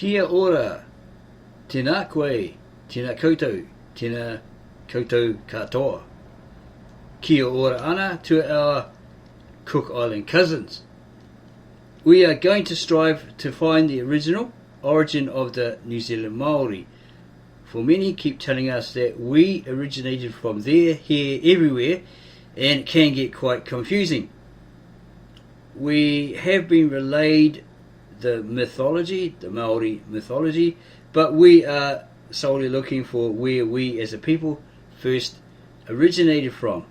Kia ora, tēnā koe, tēnā koutou, tēnā koutou katoa. Kia ora ana to our Cook Island cousins. We are going to strive to find the original origin of the New Zealand Maori. For many keep telling us that we originated from there, here, everywhere, and it can get quite confusing. We have been relayed the mythology, the Maori mythology, but we are solely looking for where we as a people first originated from.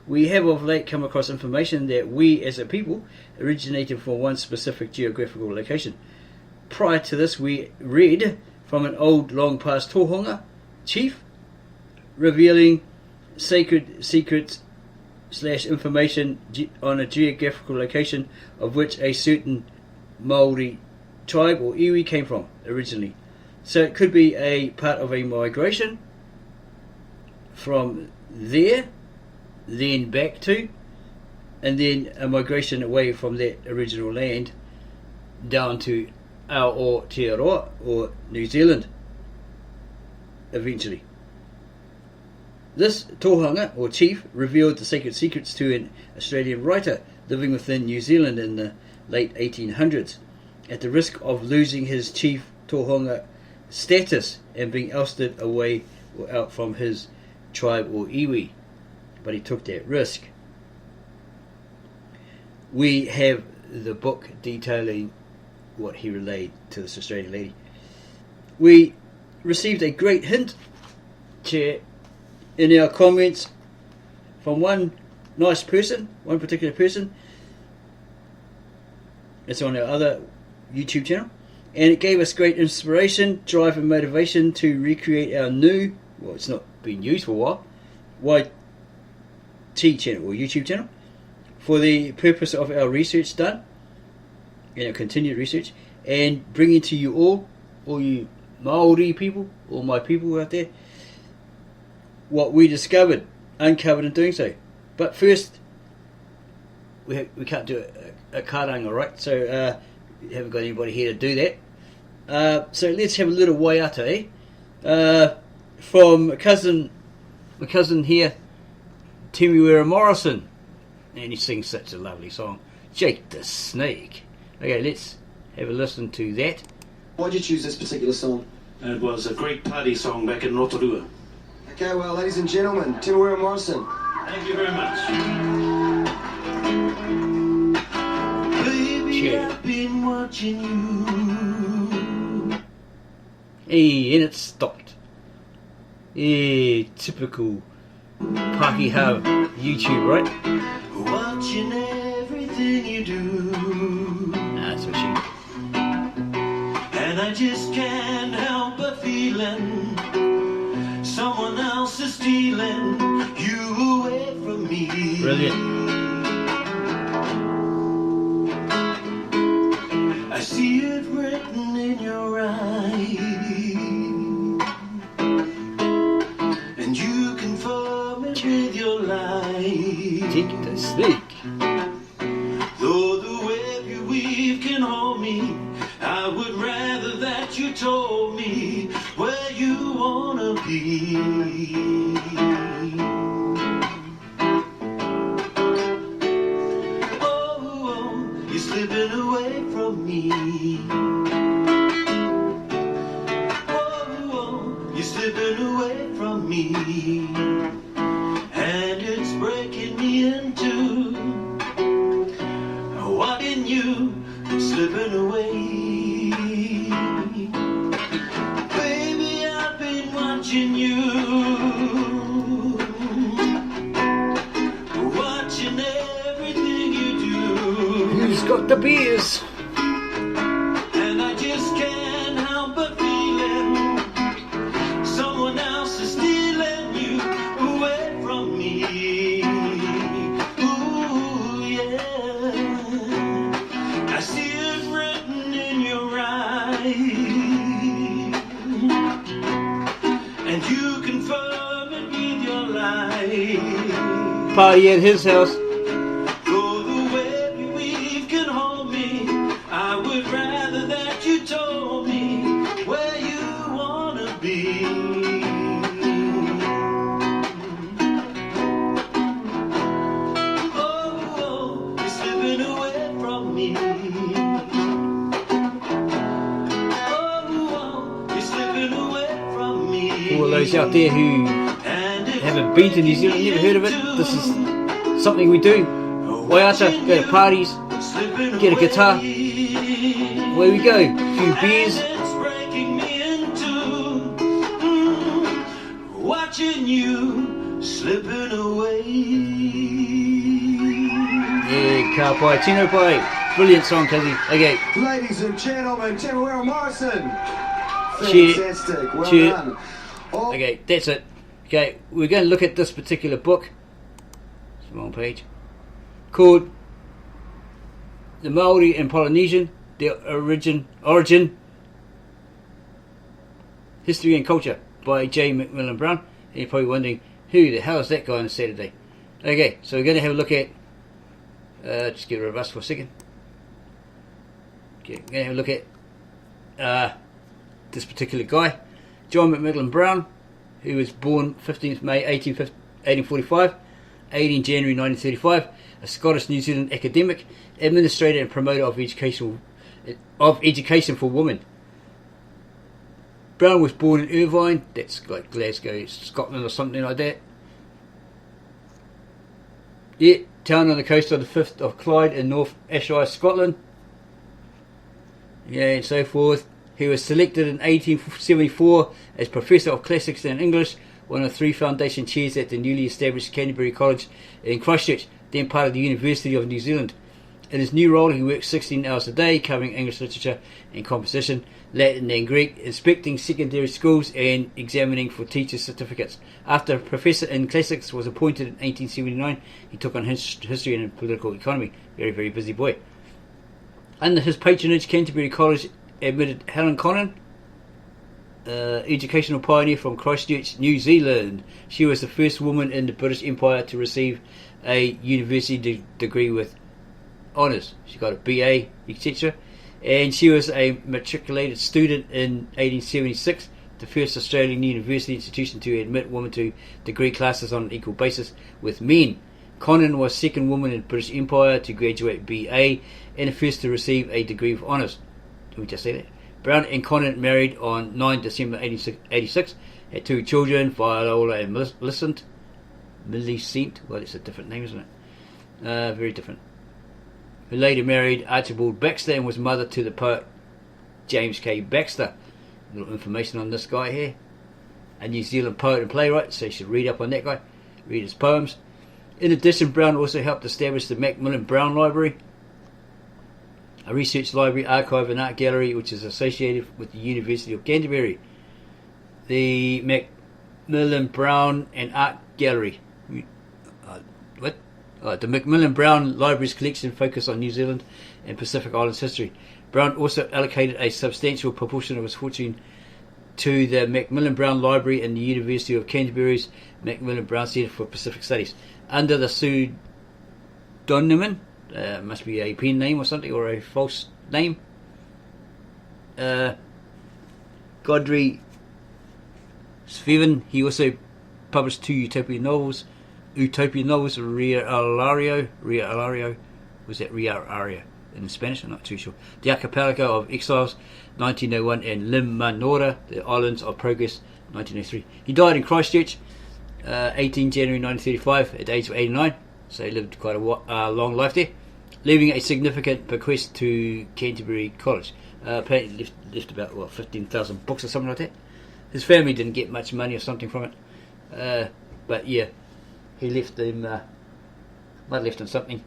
We have of late come across information that we as a people originated from one specific geographical location. Prior to this, we read from an old long past tohunga chief revealing sacred secrets / information on a geographical location of which a certain Maori tribe or iwi came from originally. So it could be a part of a migration from there, then back to, and then a migration away from that original land down to Aotearoa or New Zealand eventually. This tohunga or chief revealed the sacred secrets to an Australian writer living within New Zealand in the late 1800s, at the risk of losing his chief tohunga status and being ousted away or out from his tribe or iwi. But he took that risk. We have the book detailing what he relayed to this Australian lady. We received a great hint, Chair, in our comments from one nice person, one particular person. It's on our other YouTube channel, and it gave us great inspiration, drive and motivation to recreate our new, well, it's not been used for a while, YT channel or YouTube channel, for the purpose of our research done and our continued research, and bringing to you all you Maori people, all my people out there, what we uncovered in doing so. But first, we can't do a karanga, right? So we haven't got anybody here to do that. So let's have a little waiata, from my cousin here, Temuera Morrison, and he sings such a lovely song, Jake the Snake. Okay, let's have a listen to that. Why did you choose this particular song? It was a great party song back in Rotorua. Okay, well, ladies and gentlemen, Temuera Morrison. Thank you very much. Baby, I've been watching you. Hey, and it stopped. Yeah, typical Pakeha YouTube, right? Watching everything you do. That's what she... And I just can't help but feeling someone else is stealing you away from me. Brilliant. I see it written in your eyes, and you confirm it with your lies. Take the snake. Though the web you weave can hold me, I would rather that you told me where you wanna be. Oh, you're slipping away from me. Oh, you're slipping away from me, and it's breaking me in two. What in you slipping away? Baby, I've been watching you, watching everything you do. Who's got the beers? And I just can't help but feeling someone else is stealing you away from me. Ooh, yeah. I see it written in your eyes, and you confirm it with your life. Party at his house. Though the web you weave can hold me, I would rather that you told me For those out there who haven't been to New Zealand, never heard of it, this is something we do. Waiata, go to parties, get a guitar, away we go, a few beers. Watching you slipping away. Yeah, ka pai, tino pai. Brilliant song, Kizzy. Okay. Ladies and gentlemen, Tim Morrison. Cheer. Fantastic. Well Cheer. done. Oh. Okay, that's it. Okay, we're going to look at this particular book. It's the wrong page. Called The Maori and Polynesian, Their Origin, History and Culture by J. Macmillan Brown. And you're probably wondering, who the hell is that guy on a Saturday? Okay, so we're going to have a look at, just get rid of us for a second. Okay, we're going to have a look at this particular guy, John Macmillan Brown, who was born 15th May 1845, 18 January 1935, a Scottish New Zealand academic, administrator and promoter of education for women. Brown was born in Irvine, that's like Glasgow, Scotland or something like that. Yeah, town on the coast of the Firth of Clyde in North Ayrshire, Scotland. Yeah, and so forth. He was selected in 1874 as Professor of Classics and English, one of 3 foundation chairs at the newly established Canterbury College in Christchurch, then part of the University of New Zealand. In his new role, he worked 16 hours a day, covering English literature and composition, Latin and Greek, inspecting secondary schools and examining for teachers' certificates. After Professor in Classics was appointed in 1879, he took on history and political economy. Very, very busy boy. Under his patronage, Canterbury College admitted Helen Connon, educational pioneer from Christchurch, New Zealand. She was the first woman in the British Empire to receive a university degree with honours. She got a BA, etc. And she was a matriculated student in 1876, the first Australian university institution to admit women to degree classes on an equal basis with men. Connon was second woman in the British Empire to graduate BA and the first to receive a degree of honours. Did we just say that? Brown and Connon married on 9 December 1886, had 2 children, Viola and Millicent. Well, it's a different name, isn't it? Very different. Who later married Archibald Baxter and was mother to the poet James K. Baxter. A little information on this guy here. A New Zealand poet and playwright, so you should read up on that guy. Read his poems. In addition, Brown also helped establish the Macmillan Brown Library, a research library, archive and art gallery which is associated with the University of Canterbury. The Macmillan Brown and Art Gallery. The Macmillan Brown Library's collection focused on New Zealand and Pacific Islands history. Brown also allocated a substantial proportion of his fortune to the Macmillan Brown Library and the University of Canterbury's Macmillan Brown Centre for Pacific Studies. Under the pseudonym, must be a pen name or something, or a false name, Godfrey Sweven, he also published 2 utopian novels, Ria Alario, was that Ria Aria in Spanish? I'm not too sure. The Archipelago of Exiles, 1901, and Lim Manora, The Islands of Progress, 1903. He died in Christchurch, 18 January 1935, at the age of 89, so he lived quite a long life there, leaving a significant bequest to Canterbury College. Apparently left about 15,000 books or something like that. His family didn't get much money or something from it, but yeah, he left them, might have left them something,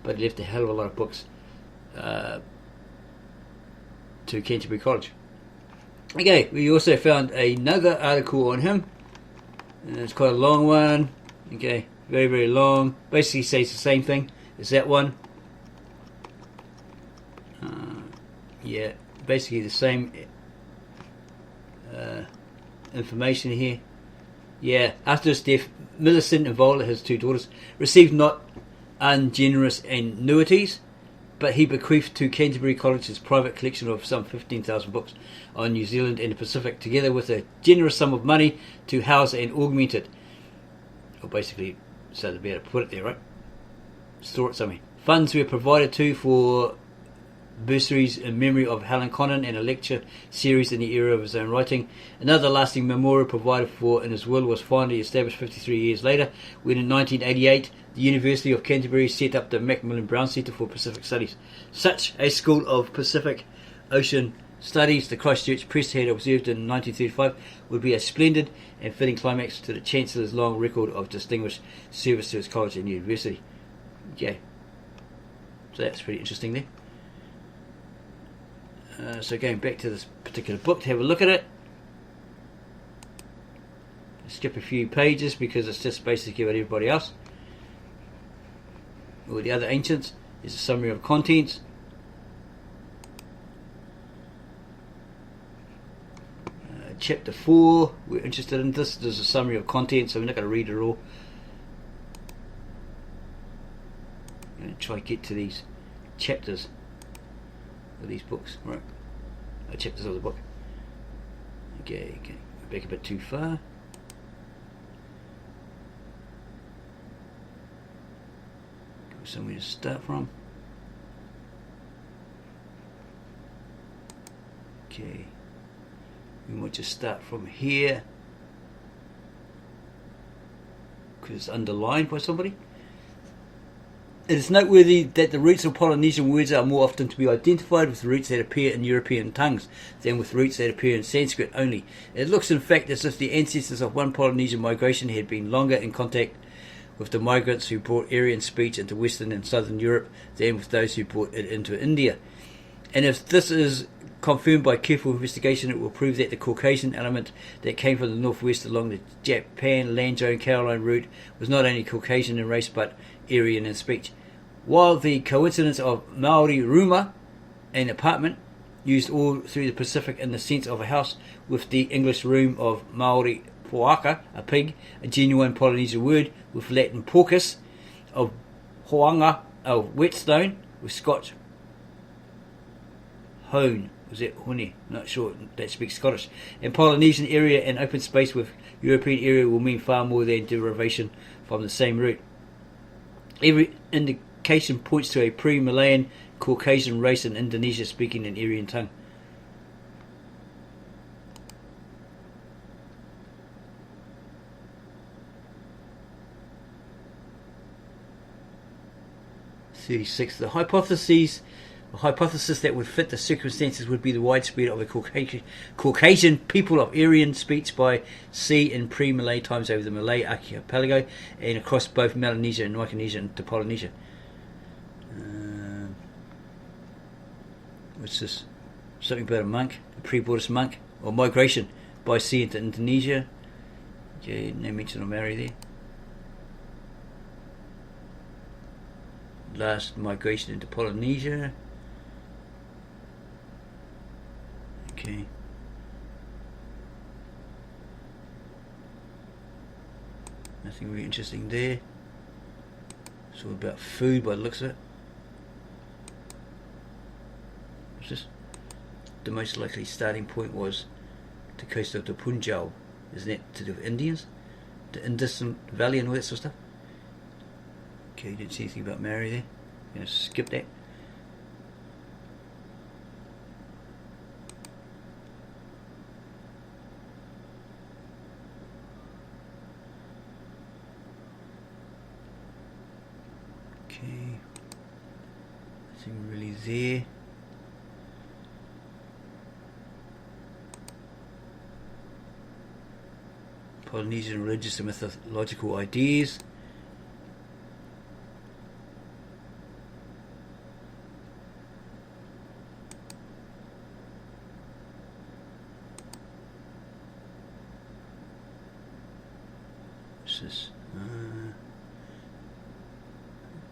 but he left a hell of a lot of books to Canterbury College. Okay, we also found another article on him, and it's quite a long one. Okay, very, very long. Basically says the same thing as that one. Yeah, basically the same information here. Yeah, after his death, Millicent and Viola, his 2 daughters, received not ungenerous annuities, but he bequeathed to Canterbury College his private collection of some 15,000 books on New Zealand and the Pacific, together with a generous sum of money to house and augment it. Or basically, so to be able to put it there, right? Store it somewhere. Funds were provided to for bursaries in memory of Helen Conan and a lecture series in the era of his own writing. Another lasting memorial provided for in his will was finally established 53 years later, when in 1988 the University of Canterbury set up the Macmillan Brown Centre for Pacific Studies. Such a school of Pacific Ocean Studies the Christchurch Press had observed in 1935 would be a splendid and fitting climax to the Chancellor's long record of distinguished service to his college and university. Okay, so that's pretty interesting there. So going back to this particular book to have a look at it. Skip a few pages because it's just basically about everybody else. Or the other ancients. There's a summary of contents. Chapter 4, we're interested in this. There's a summary of contents, so we're not going to read it all. I'm going to try to get to these chapters of these books, right? Chapters of the book. Okay, back a bit too far. Somewhere to start from. Okay, we might just start from here because it's underlined by somebody. It is noteworthy that the roots of Polynesian words are more often to be identified with roots that appear in European tongues than with roots that appear in Sanskrit only. It looks in fact as if the ancestors of one Polynesian migration had been longer in contact with the migrants who brought Aryan speech into Western and Southern Europe than with those who brought it into India. And if this is confirmed by careful investigation, it will prove that the Caucasian element that came from the northwest along the Japan, Lanzhou, Caroline route was not only Caucasian in race but Aryan in speech. While the coincidence of Maori ruma, an apartment used all through the Pacific in the sense of a house, with the English room of Maori poaka, a pig, a genuine Polynesian word, with Latin porcus, of hoanga, a whetstone, with Scotch hone, was that hone? Not sure, that speaks Scottish. And Polynesian area and open space with European area will mean far more than derivation from the same root. Every indication points to a pre-Malayan Caucasian race in Indonesia speaking an Aryan tongue. The hypothesis that would fit the circumstances would be the widespread of a Caucasian people of Aryan speech by sea in pre-Malay times over the Malay archipelago and across both Melanesia and Micronesia into Polynesia. What's this? Something about a monk, a pre-Buddhist monk, or migration by sea into Indonesia. Okay, no mention of Maori there. Last migration into Polynesia. Okay. Nothing really interesting there. It's all about food by the looks of it. What's this? The most likely starting point was the coast of the Punjab. Isn't that to do with Indians? The Indus Valley and all that sort of stuff? Okay, didn't see anything about Maori there. I'm going to skip that. Okay, nothing really there. Polynesian religious and mythological ideas.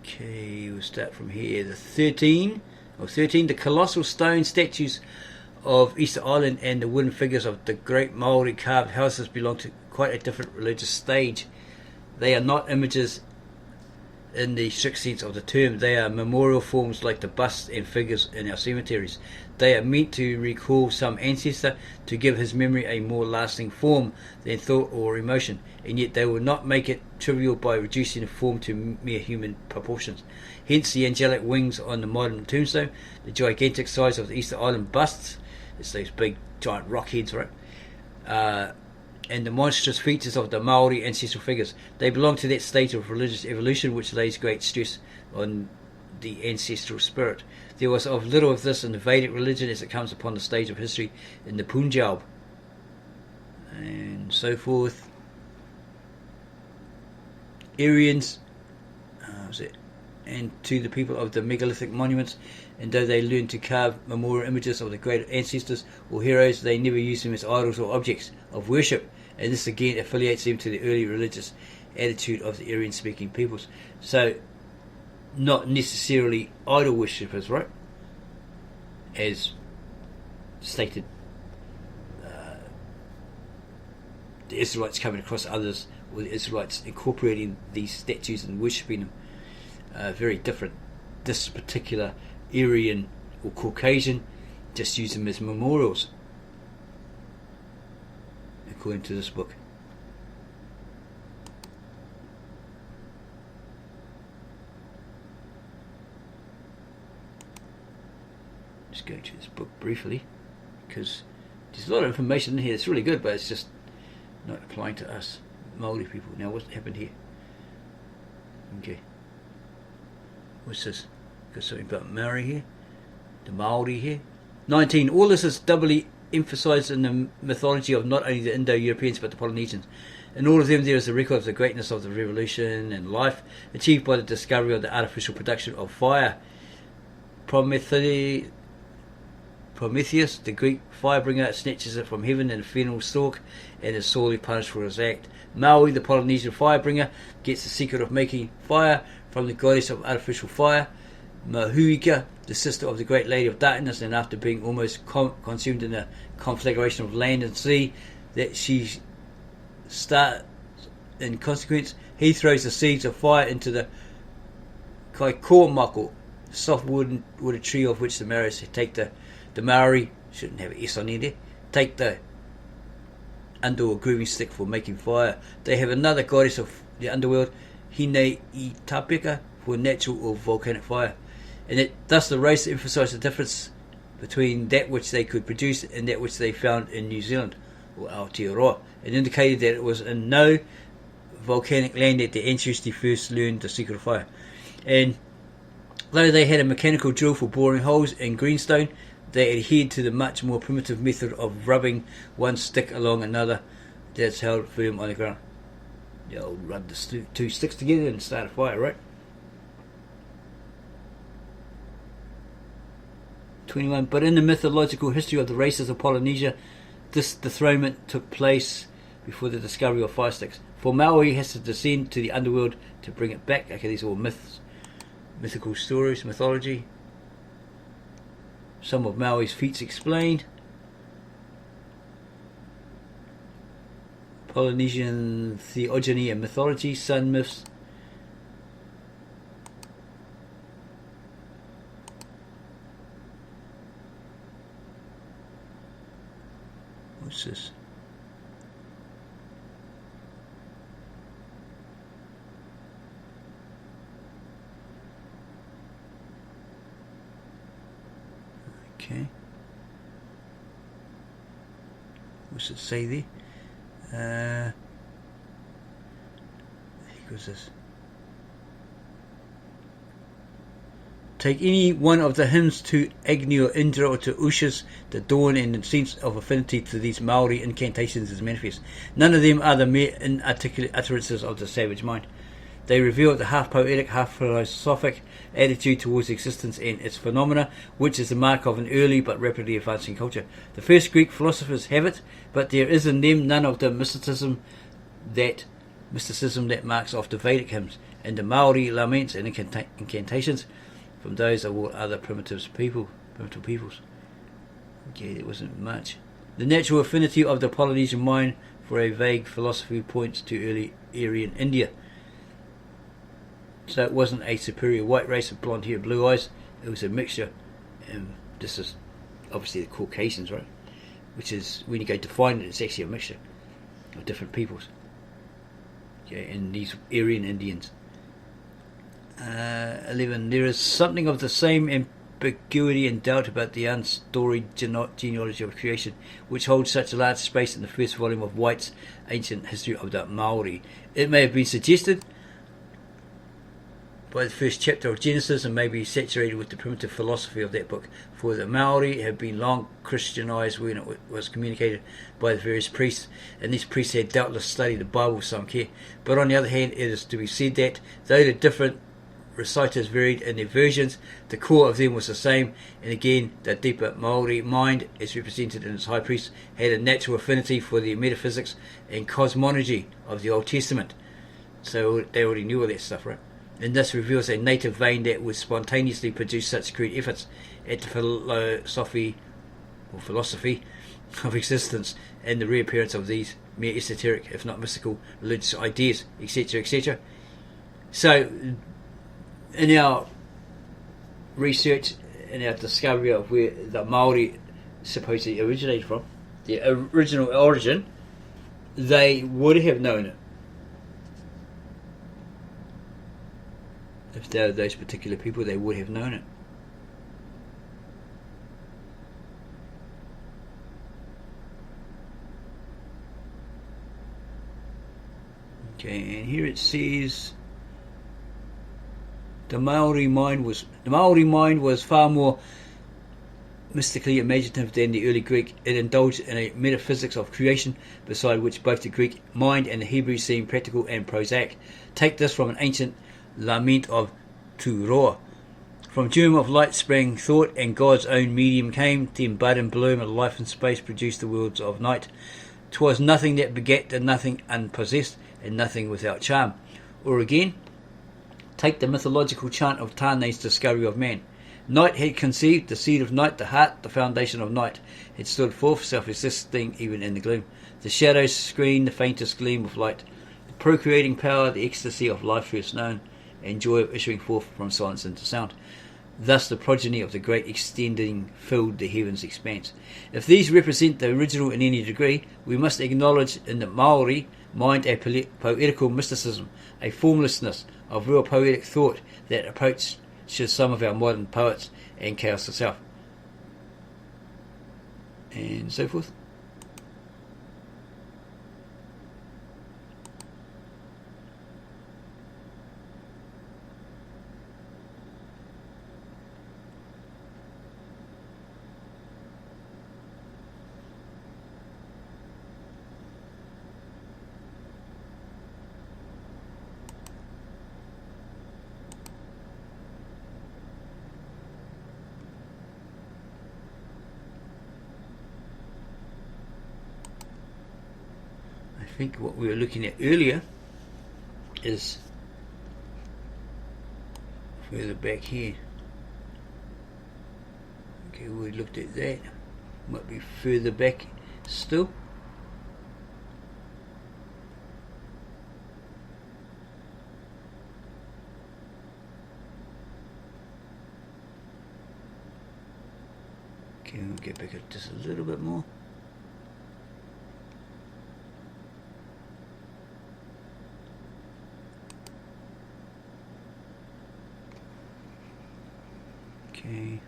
Okay, we'll start from here. The 13, the colossal stone statues of Easter Island and the wooden figures of the great Maori carved houses belong to quite a different religious stage. They are not images in the strict sense of the term. They are memorial forms like the busts and figures in our cemeteries. They are meant to recall some ancestor, to give his memory a more lasting form than thought or emotion, and yet they will not make it trivial by reducing the form to mere human proportions. Hence the angelic wings on the modern tombstone, the gigantic size of the Easter Island busts, it's those big giant rock heads, right? And the monstrous features of the Maori ancestral figures. They belong to that state of religious evolution which lays great stress on the ancestral spirit. There was of little of this in the Vedic religion as it comes upon the stage of history in the Punjab, and so forth. Aryans, and to the people of the megalithic monuments, and though they learned to carve memorial images of the great ancestors or heroes, they never used them as idols or objects of worship, and this again affiliates them to the early religious attitude of the Aryan speaking peoples. So not necessarily idol worshippers, right, as stated. The Israelites coming across others, or the Israelites incorporating these statues and worshipping them, very different. This particular Aryan or Caucasian just use them as memorials, according to this book. Just go to this book briefly, because there's a lot of information in here. It's really good, but it's just not applying to us Maori people. Now, what happened here? Okay, what's this? Got something about Maori here, the Maori here. 19. All this is doubly emphasised in the mythology of not only the Indo-Europeans but the Polynesians. In all of them there is a record of the greatness of the revolution and life achieved by the discovery of the artificial production of fire. Prometheus, the Greek firebringer, snatches it from heaven in a funeral stalk and is sorely punished for his act. Maui, the Polynesian firebringer, gets the secret of making fire from the goddess of artificial fire, Mahuika, the sister of the great lady of darkness, and after being almost consumed in a conflagration of land and sea that she starts in consequence, he throws the seeds of fire into the kaikōmako, soft wooded tree of which the Maoris take the Maori, shouldn't have an S on there, take the under or grooving stick for making fire. They have another goddess of the underworld, Hine I Tapeka, for natural or volcanic fire. And thus the race emphasised the difference between that which they could produce and that which they found in New Zealand, or Aotearoa, and indicated that it was in no volcanic land that the ancestry first learned the secret of fire. And though they had a mechanical drill for boring holes in greenstone, they adhered to the much more primitive method of rubbing one stick along another that's held firm on the ground. They'll rub the two sticks together and start a fire, right? 21. But in the mythological history of the races of Polynesia, this dethronement took place before the discovery of fire sticks. For Maori has to descend to the underworld to bring it back. Okay, these are all myths, mythical stories, mythology. Some of Maori's feats explained. Polynesian theogony and mythology, sun myths. What's this? Okay. What's it say there? Here goes this. Take any one of the hymns to Agni or Indra or to Ushas, the dawn, and the sense of affinity to these Maori incantations is manifest. None of them are the mere inarticulate utterances of the savage mind. They reveal the half-poetic, half-philosophic attitude towards existence and its phenomena, which is the mark of an early but rapidly advancing culture. The first Greek philosophers have it, but there is in them none of the mysticism that marks off the Vedic hymns and the Maori laments and incantations from those of all other primitive peoples. Okay, there wasn't much. The natural affinity of the Polynesian mind for a vague philosophy points to early Aryan India. So it wasn't a superior white race with blonde hair, blue eyes. It was a mixture. This is obviously the Caucasians, right? Which is, when you go to find it, it's actually a mixture of different peoples. Okay, and these Aryan Indians. 11. There is something of the same ambiguity and doubt about the unstoried genealogy of creation, which holds such a large space in the first volume of White's Ancient History of the Maori. It may have been suggested by the first chapter of Genesis and may be saturated with the primitive philosophy of that book, for the Maori have been long Christianized when it was communicated by the various priests, and these priests had doubtless studied the Bible with some care. But on the other hand, it is to be said that, though the different reciters varied in their versions, the core of them was the same, and again, the deeper Maori mind, as represented in its high priest, had a natural affinity for the metaphysics and cosmology of the Old Testament. So they already knew all that stuff, right? And this reveals a native vein that would spontaneously produce such great efforts at the philosophy of existence and the reappearance of these mere esoteric, if not mystical, religious ideas, etc., etc. So, in our research, in our discovery of where the Maori supposedly originated from, the original origin, they would have known it. If they were those particular people, they would have known it. Okay, and here it says the Maori mind was far more mystically imaginative than the early Greek. It indulged in a metaphysics of creation, beside which both the Greek mind and the Hebrew seem practical and prosaic. Take this from an ancient lament of Hīroa. From germ of light sprang thought, and God's own medium came, then bud and bloom of life and space produced the worlds of night. 'Twas nothing that begat and nothing unpossessed, and nothing without charm. Or again, take the mythological chant of Tane's discovery of man. Night had conceived, the seed of night, the heart, the foundation of night, had stood forth, self-existing even in the gloom. The shadows screened the faintest gleam of light. The procreating power, the ecstasy of life first known, and joy of issuing forth from silence into sound. Thus the progeny of the great extending filled the heavens' expanse. If these represent the original in any degree, we must acknowledge in the Maori mind a poetical mysticism, a formlessness of real poetic thought that approaches some of our modern poets and chaos itself. And so forth. I think what we were looking at earlier is further back here. Okay, we looked at that. Might be further back still. Okay, we'll get back up just a little bit more. Okay.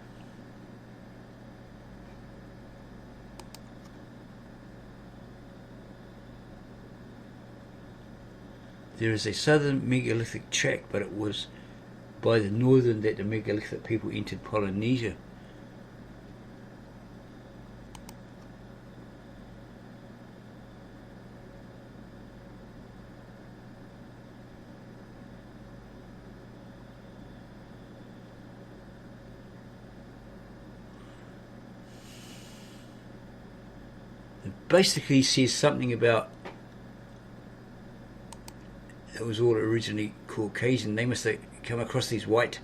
There is a southern megalithic track, but it was by the northern that the megalithic people entered Polynesia. Basically says something about it was all originally Caucasian. They must have come across these white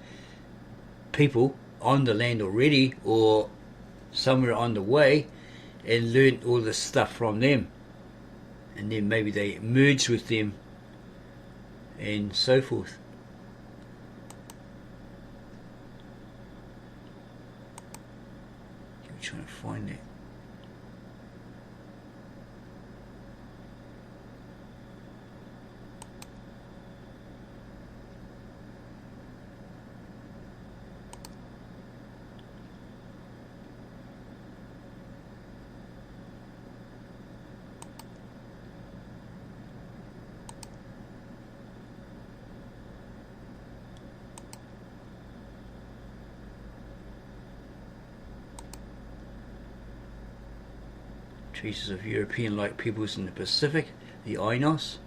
people on the land already or somewhere on the way and learned all this stuff from them, and then maybe they merged with them and so forth. find that. Traces of European-like peoples in the Pacific, the Aryans,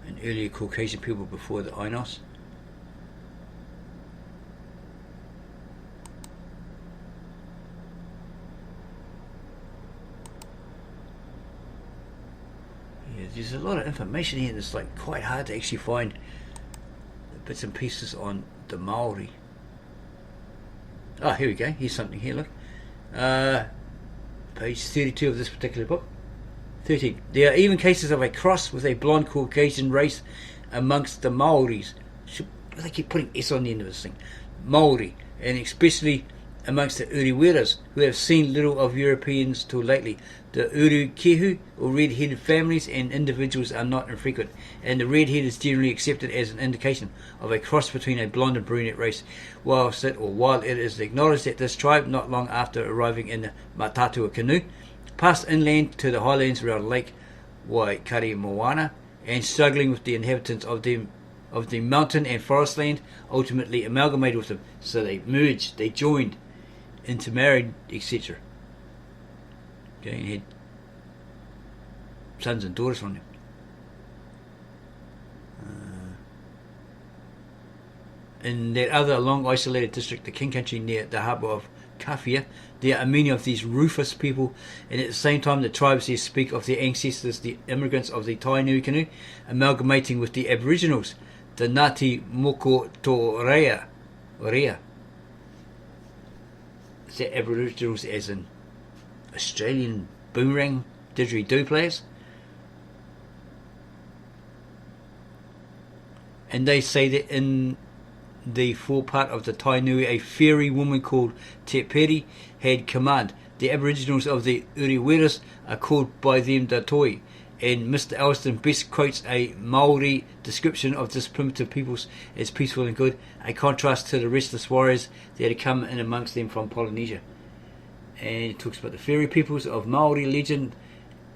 and earlier Caucasian people before the Aryans. Yeah, there's a lot of information here that's like quite hard to actually find bits and pieces on the Maori. Here we go. Here's something here, look. Page 32 of this particular book. 13. There are even cases of a cross with a blonde Caucasian race amongst the Maoris. They keep putting S on the end of this thing. Maori, and especially amongst the Uriweras, who have seen little of Europeans till lately. The Urukehu, or red-headed families and individuals, are not infrequent, and the red-head is generally accepted as an indication of a cross between a blonde and brunette race, while it is acknowledged that this tribe, not long after arriving in the Matatua canoe, passed inland to the highlands around Lake Waikaremoana, and struggling with the inhabitants of the mountain and forest land, ultimately amalgamated with them. So they merged, they joined, intermarried, etc. Okay, and had sons and daughters from them. In that other long isolated district, the King Country near the harbour of Kawhia, there are many of these rufous people, and at the same time the tribes there speak of their ancestors, the immigrants of the Tainui canoe, amalgamating with the Aboriginals, the Ngāti Moko Torea. Is that Aboriginals as in Australian boomerang didgeridoo players? And they say that in the forepart of the Tainui, a fairy woman called Te Peri had command. The Aboriginals of the Uriweras are called by them the Toi, and Mr. Elston best quotes a Maori description of this primitive peoples as peaceful and good, a contrast to the restless warriors that had come in amongst them from Polynesia. And it talks about the fairy peoples of Maori legend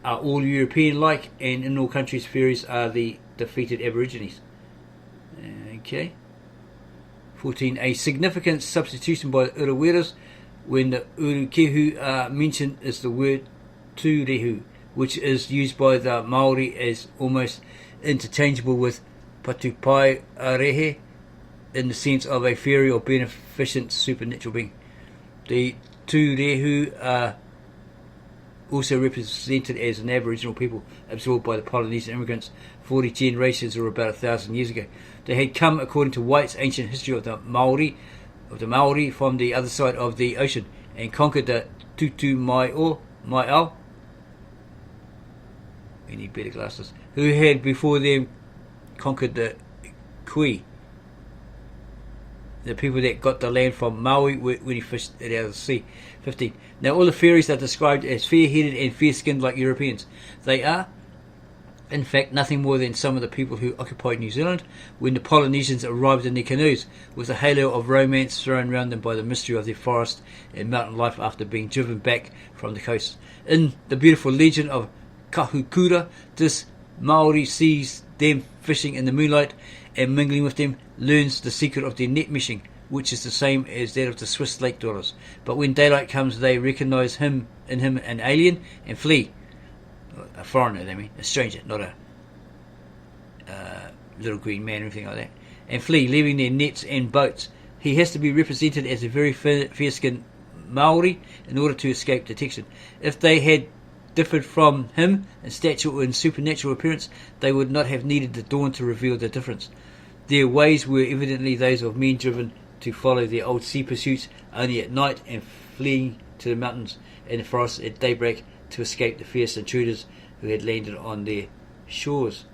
are all European-like, and in all countries fairies are the defeated Aborigines. Okay. 14. A significant substitution by the Uriweras when the Urukehu are mentioned is the word tūrehu, which is used by the Maori as almost interchangeable with patupai arehe in the sense of a fairy or beneficent supernatural being. The tūrehu are also represented as an Aboriginal people absorbed by the Polynesian immigrants 40 generations or about 1,000 years ago. They had come, according to White's ancient history of the Maori, from the other side of the ocean and conquered the Tutu Maiao. We need better glasses. Who had before them conquered the Kui, the people that got the land from Maui when he fished it out of the sea. 15. Now all the fairies are described as fair-headed and fair-skinned like Europeans. They are, in fact, nothing more than some of the people who occupied New Zealand when the Polynesians arrived in their canoes, with a halo of romance thrown around them by the mystery of their forest and mountain life after being driven back from the coast. In the beautiful legend of Kahukura, this Maori sees them fishing in the moonlight and mingling with them, learns the secret of their net meshing, which is the same as that of the Swiss lake dwellers. But when daylight comes, they recognise in him an alien and flee. A foreigner, they mean, a stranger, not a little green man or anything like that, and flee, leaving their nets and boats. He has to be represented as a very fair-skinned Maori in order to escape detection. If they had differed from him in stature or in supernatural appearance, they would not have needed the dawn to reveal the difference. Their ways were evidently those of men driven to follow their old sea pursuits only at night, and fleeing to the mountains and the forests at daybreak to escape the fierce intruders who had landed on their shores.